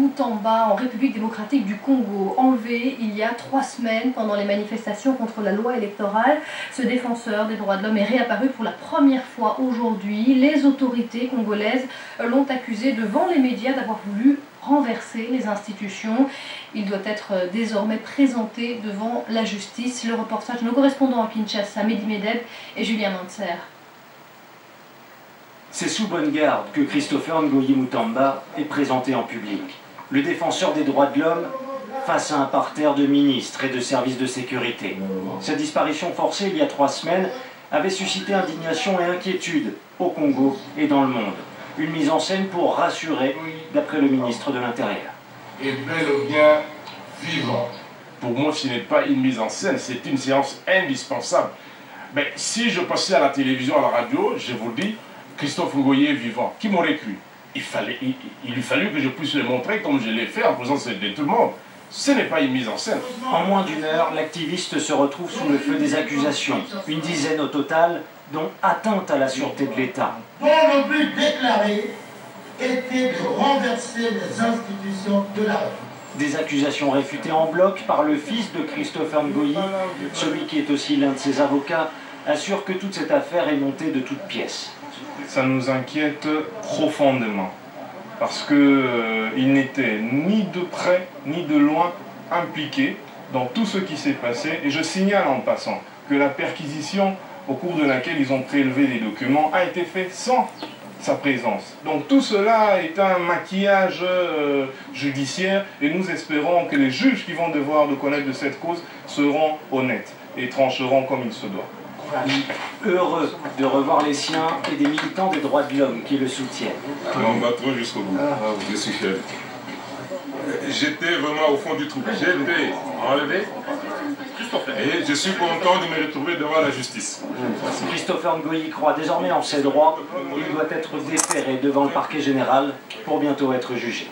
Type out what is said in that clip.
Mutamba en République démocratique du Congo, enlevé il y a 3 semaines pendant les manifestations contre la loi électorale. Ce défenseur des droits de l'homme est réapparu pour la première fois aujourd'hui. Les autorités congolaises l'ont accusé devant les médias d'avoir voulu renverser les institutions. Il doit être désormais présenté devant la justice. Le reportage de nos correspondants à Kinshasa, Mehdi Medeb et Julien Mantzer. C'est sous bonne garde que Christopher Ngoyi Mutamba est présenté en public. Le défenseur des droits de l'homme face à un parterre de ministres et de services de sécurité. Sa disparition forcée il y a 3 semaines avait suscité indignation et inquiétude au Congo et dans le monde. Une mise en scène pour rassurer, d'après le ministre de l'Intérieur. Et bel et bien vivant. Pour moi, ce n'est pas une mise en scène, c'est une séance indispensable. Mais si je passais à la télévision, à la radio, je vous dis, Christophe Ngoyi est vivant. Qui m'aurait cru? Il lui fallut que je puisse le montrer comme je l'ai fait en présence de tout le monde. Ce n'est pas une mise en scène. En moins d'1 heure, l'activiste se retrouve sous le feu des accusations. Une dizaine au total, dont atteinte à la sûreté de l'État. Dont le but déclaré était de renverser les institutions de la République. Des accusations réfutées en bloc par le fils de Christopher Ngoyi, celui qui est aussi l'un de ses avocats, assure que toute cette affaire est montée de toutes pièces. Ça nous inquiète profondément, parce qu'il n'était ni de près ni de loin impliqué dans tout ce qui s'est passé. Et je signale en passant que la perquisition au cours de laquelle ils ont prélevé les documents a été faite sans sa présence. Donc tout cela est un maquillage judiciaire et nous espérons que les juges qui vont devoir connaître de cette cause seront honnêtes et trancheront comme il se doit. Heureux de revoir les siens et des militants des droits de l'homme qui le soutiennent. On va trop jusqu'au bout. Je suis fier. J'étais vraiment au fond du trou. J'ai été enlevé et je suis content de me retrouver devant la justice. Christopher Ngoyi croit désormais en ses droits. Il doit être déféré devant le parquet général pour bientôt être jugé.